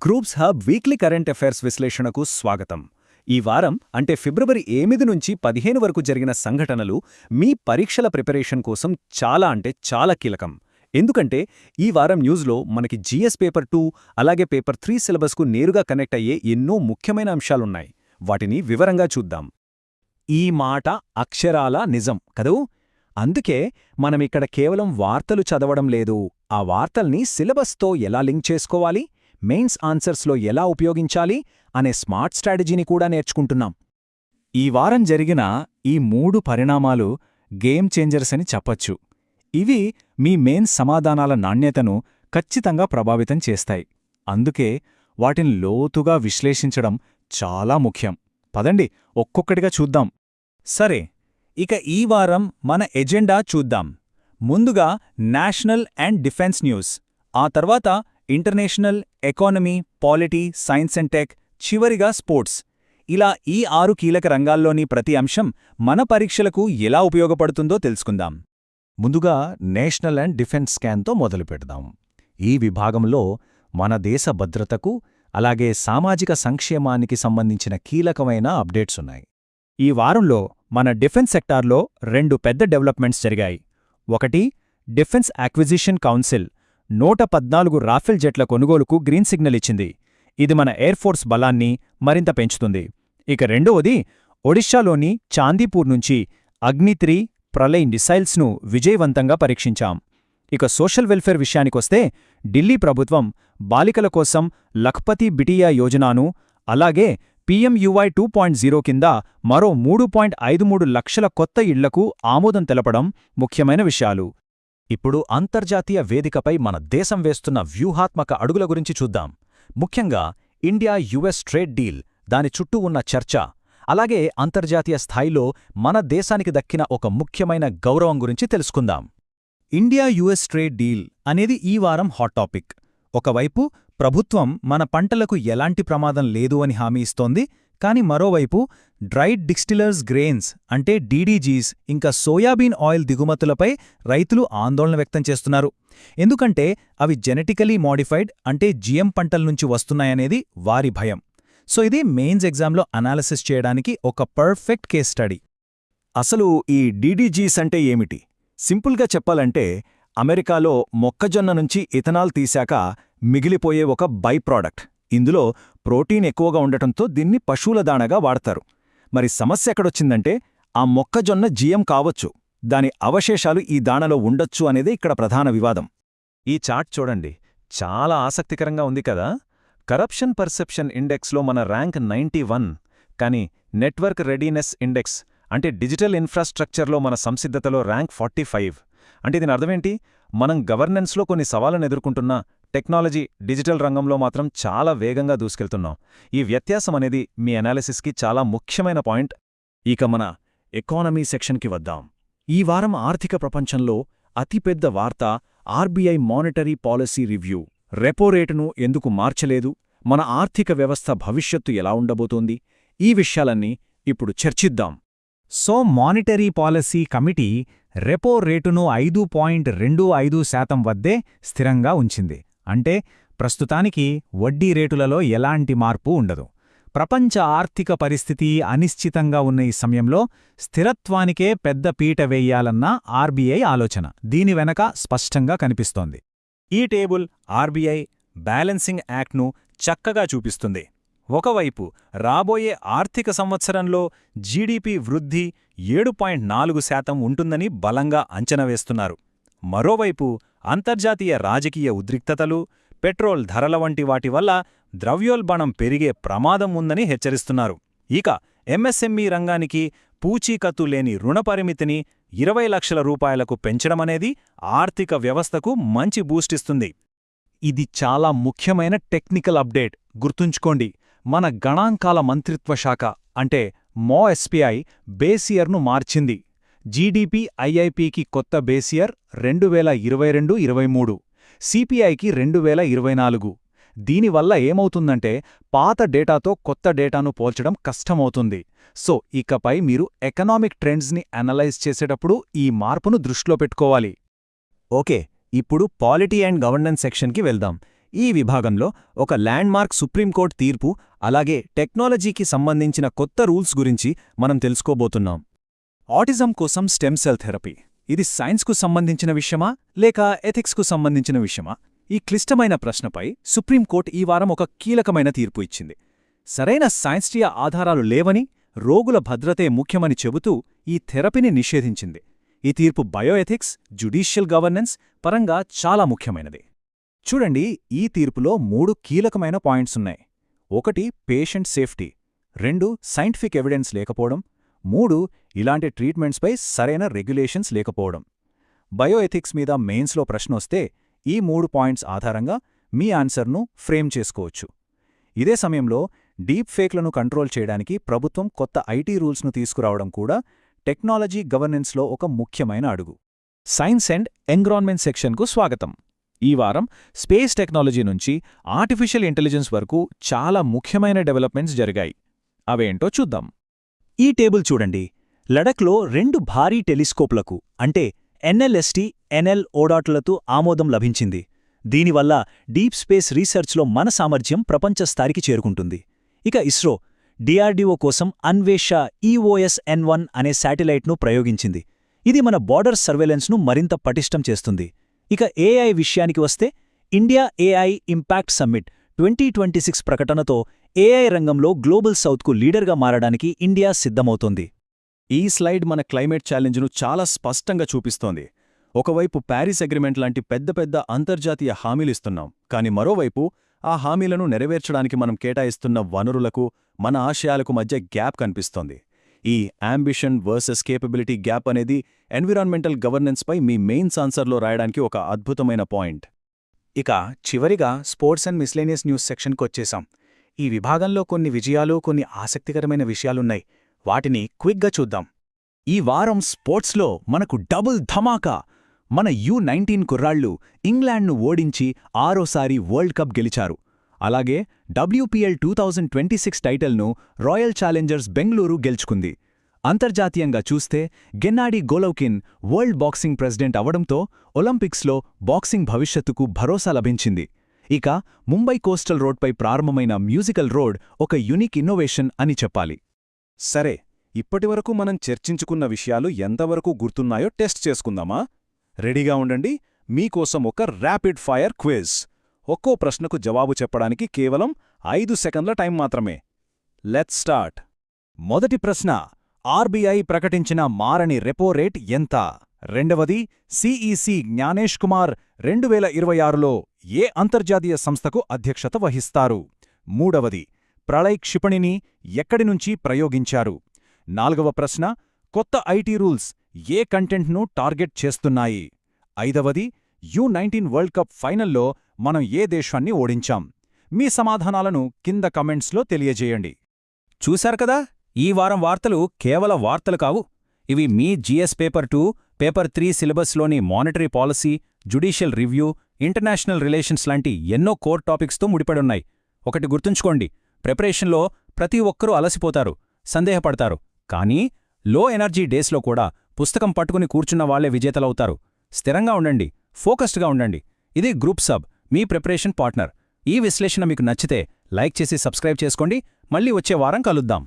Groups hub weekly current affairs విశ్లేషణకు స్వాగతం. ఈ వారం అంటే ఫిబ్రవరి 8 నుంచి 15 వరకు జరిగిన సంఘటనలు మీ పరీక్షల ప్రిపరేషన్ కోసం చాలా కీలకం. ఎందుకంటే ఈ వారం న్యూస్లో మనకి జీఎస్ పేపర్ 2 అలాగే పేపర్ 3 సిలబస్కు నేరుగా కనెక్ట్ అయ్యే ఎన్నో ముఖ్యమైన అంశాలున్నాయి. వాటిని వివరంగా చూద్దాం. ఈ మాట అక్షరాల నిజం కదూ. అందుకే మనమిక్కడ కేవలం వార్తలు చదవడం లేదు, ఆ వార్తల్ని సిలబస్తో ఎలా లింక్ చేసుకోవాలి, మెయిన్స్ ఆన్సర్స్లో ఎలా ఉపయోగించాలి అనే స్మార్ట్ స్ట్రాటజీని కూడా నేర్చుకుంటున్నాం. ఈ వారం జరిగిన ఈ 3 పరిణామాలు గేమ్ చేంజర్స్ అని చెప్పొచ్చు. ఇవి మీ మెయిన్స్ సమాధానాల నాణ్యతను ఖచ్చితంగా ప్రభావితం చేస్తాయి. అందుకే వాటిని లోతుగా విశ్లేషించడం చాలా ముఖ్యం. పదండి ఒక్కొక్కటిగా చూద్దాం. సరే, ఇక ఈ వారం మన ఎజెండా చూద్దాం. ముందుగా నేషనల్ అండ్ డిఫెన్స్ న్యూస్, ఆ తర్వాత international, economy, polity, science and tech, చివరిగా స్పోర్ట్స్. ఇలా ఈ 6 కీలక రంగాల్లోని ప్రతి అంశం మన పరీక్షలకు ఎలా ఉపయోగపడుతుందో తెలుసుకుందాం. ముందుగా నేషనల్ అండ్ డిఫెన్స్ స్కాన్తో మొదలుపెడదాం. ఈ విభాగంలో మన దేశ భద్రతకు అలాగే సామాజిక సంక్షేమానికి సంబంధించిన కీలకమైన అప్డేట్స్ ఉన్నాయి. ఈ వారంలో మన డిఫెన్స్ సెక్టార్లో 2 పెద్ద డెవలప్మెంట్స్ జరిగాయి. ఒకటి, డిఫెన్స్ అక్విజిషన్ కౌన్సిల్ 114 రాఫెల్ జెట్ల కొనుగోలుకు గ్రీన్ సిగ్నల్ ఇచ్చింది. ఇది మన ఎయిర్ ఫోర్స్ బలాన్ని మరింత పెంచుతుంది. ఇక రెండవది, ఒడిషాలోని చాందీపూర్ నుంచి అగ్ని-3 ప్రళయ్ మిసైల్స్ను విజయవంతంగా పరీక్షించాం. ఇక సోషల్ వెల్ఫేర్ విషయానికొస్తే ఢిల్లీ ప్రభుత్వం బాలికల కోసం లఖ్పతి బిటియా యోజనాను అలాగే PMUY 2.0 కింద మరో 3.53 లక్షల కొత్త ఇళ్లకు ఆమోదం తెలపడం ముఖ్యమైన విషయాలు. ఇప్పుడు అంతర్జాతీయ వేదికపై మన దేశం వేస్తున్న వ్యూహాత్మక అడుగుల గురించి చూద్దాం. ముఖ్యంగా ఇండియా-US ట్రేడ్ డీల్, దాని చుట్టూ ఉన్న చర్చ, అలాగే అంతర్జాతీయ స్థాయిలో మన దేశానికి దక్కిన ఒక ముఖ్యమైన గౌరవం గురించి తెలుసుకుందాం. ఇండియా-US ట్రేడ్ డీల్ అనేది ఈ వారం హాట్ టాపిక్. ఒకవైపు ప్రభుత్వం మన పంటలకు ఎలాంటి ప్రమాదం లేదు అని హామీ ఇస్తోంది, కానీ మరోవైపు డ్రైడ్ డిస్టిలర్స్ గ్రెయిన్స్ అంటే DDGs ఇంకా సోయాబీన్ ఆయిల్ దిగుమతులపై రైతులు ఆందోళన వ్యక్తం చేస్తున్నారు. ఎందుకంటే అవి జెనెటికలీ మోడిఫైడ్ అంటే GM పంటల నుంచి వస్తున్నాయనేది వారి భయం. సో ఇది మెయిన్స్ ఎగ్జామ్లో అనాలిసిస్ చేయడానికి ఒక పర్ఫెక్ట్ కేస్ స్టడీ. అసలు ఈ DDGs అంటే ఏమిటి? సింపుల్గా చెప్పాలంటే అమెరికాలో మొక్కజొన్న నుంచి ఇథనాల్ తీశాక మిగిలిపోయే ఒక బై ప్రాడక్ట్. ఇందులో ప్రోటీన్ ఎక్కువగా ఉండటంతో దీన్ని పశువుల దాణగా వాడతారు. మరి సమస్య ఎక్కడొచ్చిందంటే ఆ మొక్కజొన్న GM కావచ్చు, దాని అవశేషాలు ఈ దాణలో ఉండొచ్చు అనేదే ఇక్కడ ప్రధాన వివాదం. ఈ చార్ట్ చూడండి, చాలా ఆసక్తికరంగా ఉంది కదా. కరప్షన్ పర్సెప్షన్ ఇండెక్స్లో మన ర్యాంక్ 91, కానీ నెట్వర్క్ రెడీనెస్ ఇండెక్స్ అంటే డిజిటల్ ఇన్ఫ్రాస్ట్రక్చర్లో మన సంసిద్ధతలో ర్యాంక్ 45. అంటే దీని అర్థమేంటి? మనం గవర్నెన్స్లో కొన్ని సవాళ్లను ఎదుర్కొంటున్నా టెక్నాలజీ, డిజిటల్ రంగంలో మాత్రం చాలా వేగంగా దూసుకెళ్తున్నాం. ఈ వ్యత్యాసం అనేది మీ అనాలిసిస్కి చాలా ముఖ్యమైన పాయింట్. ఇక మన ఎకానమీ సెక్షన్కి వద్దాం. ఈ వారం ఆర్థిక ప్రపంచంలో అతిపెద్ద వార్త RBI monetary policy review. Repo రేటును ఎందుకు మార్చలేదు, మన ఆర్థిక వ్యవస్థ భవిష్యత్తు ఎలా ఉండబోతోంది, ఈ విషయాలన్నీ ఇప్పుడు చర్చిద్దాం. So monetary policy committee repo రేటును 5.25% వద్దే స్థిరంగా ఉంచింది. అంటే ప్రస్తుతానికి వడ్డీ రేటులలో ఎలాంటి మార్పు ఉండదు. ప్రపంచ ఆర్థిక పరిస్థితి అనిశ్చితంగా ఉన్న ఈ సమయంలో స్థిరత్వానికే పెద్ద పీట వేయాలన్న RBI ఆలోచన దీని వెనక స్పష్టంగా కనిపిస్తోంది. ఈ టేబుల్ RBI బ్యాలెన్సింగ్ యాక్ట్ను చక్కగా చూపిస్తుంది. ఒకవైపు రాబోయే ఆర్థిక సంవత్సరంలో GDP వృద్ధి 7.4% ఉంటుందని బలంగా అంచనా వేస్తున్నారు. మరోవైపు అంతర్జాతీయ రాజకీయ ఉద్రిక్తతలు, పెట్రోల్ ధరల వంటి వాటి వల్ల ద్రవ్యోల్బణం పెరిగే ప్రమాదం ఉందని హెచ్చరిస్తున్నారు. ఇక MSME రంగానికి పూచీకత్తు లేని రుణపరిమితిని 20 లక్షల రూపాయలకు పెంచడమనేది ఆర్థిక వ్యవస్థకు మంచి బూస్టిస్తుంది. ఇది చాలా ముఖ్యమైన టెక్నికల్ అప్డేట్. గుర్తుంచుకోండి, మన గణాంకాల మంత్రిత్వ శాఖ అంటే MoSPI బేస్ ఇయర్ను మార్చింది. GDP IIPకి కొత్త బేస్ ఇయర్ 2022-23, CPIకి 2024. దీనివల్ల ఏమవుతుందంటే పాత డేటాతో కొత్త డేటాను పోల్చడం కష్టమవుతుంది. సో ఇకపై మీరు ఎకనామిక్ ట్రెండ్స్ని అనలైజ్ చేసేటప్పుడు ఈ మార్పును దృష్టిలో పెట్టుకోవాలి. ఓకే, ఇప్పుడు పాలిటీ అండ్ గవర్నెన్స్ సెక్షన్కి వెళ్దాం. ఈ విభాగంలో ఒక ల్యాండ్మార్క్ సుప్రీంకోర్టు తీర్పు అలాగే టెక్నాలజీకి సంబంధించిన కొత్త రూల్స్ గురించి మనం తెలుసుకోబోతున్నాం. ఆటిజం కోసం స్టెమ్ సెల్ థెరపీ. ఇది సైన్స్కు సంబంధించిన విషయమా లేక ఎథిక్స్కు సంబంధించిన విషయమా? ఈ క్లిష్టమైన ప్రశ్నపై సుప్రీంకోర్టు ఈ వారం ఒక కీలకమైన తీర్పు ఇచ్చింది. సరైన సైన్స్టీయ ఆధారాలు లేవని, రోగుల భద్రతే ముఖ్యమని చెబుతూ ఈ థెరపీని నిషేధించింది. ఈ తీర్పు బయోఎథిక్స్, జ్యుడీషియల్ గవర్నెన్స్ పరంగా చాలా ముఖ్యమైనది. చూడండి, ఈ తీర్పులో 3 కీలకమైన పాయింట్సున్నాయి. 1 పేషెంట్ సేఫ్టీ, 2 సైంటిఫిక్ ఎవిడెన్స్ లేకపోవడం, 3 ఇలాంటి ట్రీట్మెంట్స్పై సరైన రెగ్యులేషన్స్ లేకపోవడం. బయోఎథిక్స్ మీద మెయిన్స్లో ప్రశ్నొస్తే ఈ 3 పాయింట్స్ ఆధారంగా మీ ఆన్సర్ను ఫ్రేమ్ చేసుకోవచ్చు. ఇదే సమయంలో డీప్ ఫేక్లను కంట్రోల్ చేయడానికి ప్రభుత్వం కొత్త ఐటీ రూల్స్ను తీసుకురావడం కూడా టెక్నాలజీ గవర్నెన్స్లో ఒక ముఖ్యమైన అడుగు. సైన్స్ అండ్ ఎన్విరాన్మెంట్ సెక్షన్కు స్వాగతం. ఈ వారం స్పేస్ టెక్నాలజీ నుంచి ఆర్టిఫిషియల్ ఇంటెలిజెన్స్ వరకు చాలా ముఖ్యమైన డెవలప్మెంట్స్ జరిగాయి. అవేంటో చూద్దాం. ఈ టేబుల్ చూడండి. లడఖ్లో 2 భారీ టెలిస్కోప్లకు అంటే ఎన్ఎల్ఎస్టీ, ఎన్ఎల్ఓడాట్లతో ఆమోదం లభించింది. దీనివల్ల డీప్ స్పేస్ రీసెర్చ్లో మన సామర్థ్యం ప్రపంచ స్థాయికి చేరుకుంటుంది. ఇక ఇస్రో డిఆర్డీఓ కోసం అన్వేష EOS-N1 అనే శాటిలైట్ను ప్రయోగించింది. ఇది మన బార్డర్ సర్వేలెన్స్ను మరింత పటిష్టం చేస్తుంది. ఇక ఏఐ విషయానికి వస్తే ఇండియా ఏఐ ఇంపాక్ట్ సమ్మిట్ 2026 ప్రకటనతో ఏఐ రంగంలో గ్లోబల్ సౌత్కు లీడర్గా మారడానికి ఇండియా సిద్ధమవుతోంది. ఈ స్లైడ్ మన క్లైమేట్ ఛాలెంజ్ను చాలా స్పష్టంగా చూపిస్తోంది. ఒకవైపు ప్యారిస్ అగ్రిమెంట్ లాంటి పెద్ద పెద్ద అంతర్జాతీయ హామీలిస్తున్నాం, కానీ మరోవైపు ఆ హామీలను నెరవేర్చడానికి మనం కేటాయిస్తున్న వనరులకు, మన ఆశయాలకు మధ్య గ్యాప్ కనిపిస్తోంది. ఈ అంబిషన్ వర్సెస్ కేపబిలిటీ గ్యాప్ అనేది ఎన్విరాన్మెంటల్ గవర్నెన్స్పై మీ మెయిన్స్ ఆన్సర్లో రాయడానికి ఒక అద్భుతమైన పాయింట్. ఇక చివరిగా స్పోర్ట్స్ అండ్ మిస్లేనియస్ న్యూస్ సెక్షన్కొచ్చేశాం. ఈ విభాగంలో కొన్ని విజయాలు, కొన్ని ఆసక్తికరమైన విషయాలున్నాయి. వాటిని క్విక్గా చూద్దాం. ఈ వారం స్పోర్ట్స్లో మనకు డబుల్ ధమాకా. మన U19 కుర్రాళ్లు ఇంగ్లాండ్ను ఓడించి 6వ వరల్డ్ కప్ గెలిచారు. అలాగే WPL 2026 టైటిల్ను రాయల్ ఛాలెంజర్స్ బెంగళూరు గెలుచుకుంది. అంతర్జాతీయంగా చూస్తే గెన్నాడీ గోలోకిన్ వరల్డ్ బాక్సింగ్ ప్రెసిడెంట్ అవడంతో ఒలింపిక్స్లో బాక్సింగ్ భవిష్యత్తుకు భరోసా లభించింది. ఇక ముంబై కోస్టల్ రోడ్పై ప్రారంభమైన మ్యూజికల్ రోడ్ ఒక యునిక్ ఇన్నోవేషన్ అని చెప్పాలి. సరే, ఇప్పటివరకు మనం చర్చించుకున్న విషయాలు ఎంతవరకు గుర్తున్నాయో టెస్ట్ చేసుకుందామా? రెడీగా ఉండండి. మీకోసం ఒక ర్యాపిడ్ ఫైర్ క్విజ్. ఒక్కో ప్రశ్నకు జవాబు చెప్పడానికి కేవలం 5 సెకండ్ల టైం మాత్రమే. Let's start. మొదటి ప్రశ్న, ఆర్బీఐ ప్రకటించిన మారని రెపో రేట్ ఎంత? రెండవది, సిఈసి జ్ఞానేష్ కుమార్ 2026లో ఏ అంతర్జాతీయ సంస్థకు అధ్యక్షత వహిస్తారు? మూడవది, ప్రళయ్ క్షిపణిని ఎక్కడి నుంచి ప్రయోగించారు? నాలుగవ ప్రశ్న, కొత్త ఐటీ రూల్స్ ఏ కంటెంట్ను టార్గెట్ చేస్తున్నాయి? ఐదవది, U19 వరల్డ్ కప్ ఫైనల్లో మనం ఏ దేశాన్ని ఓడించాం? మీ సమాధానాలను కింద కమెంట్స్లో తెలియజేయండి. చూశారు కదా, ఈ వారం వార్తలు కేవల వార్తలు కావు. ఇవి మీ GS పేపర్ 2, పేపర్ 3 సిలబస్లోని monetary policy, judicial review, international relations లాంటి ఎన్నో కోర్ టాపిక్స్తో ముడిపడున్నాయి. ఒకటి గుర్తుంచుకోండి, ప్రిపరేషన్లో ప్రతి ఒక్కరూ అలసిపోతారు, సందేహపడతారు. కానీ లో ఎనర్జీ డేస్లో కూడా పుస్తకం పట్టుకుని కూర్చున్న వాళ్లే విజేతలవుతారు. స్థిరంగా ఉండండి, ఫోకస్డ్గా ఉండండి. ఇది గ్రూప్ సబ్, మీ ప్రిపరేషన్ పార్ట్నర్. ఈ విశ్లేషణ మీకు నచ్చితే లైక్ చేసి సబ్స్క్రైబ్ చేసుకోండి. మళ్ళీ వచ్చే వారం కలుద్దాం.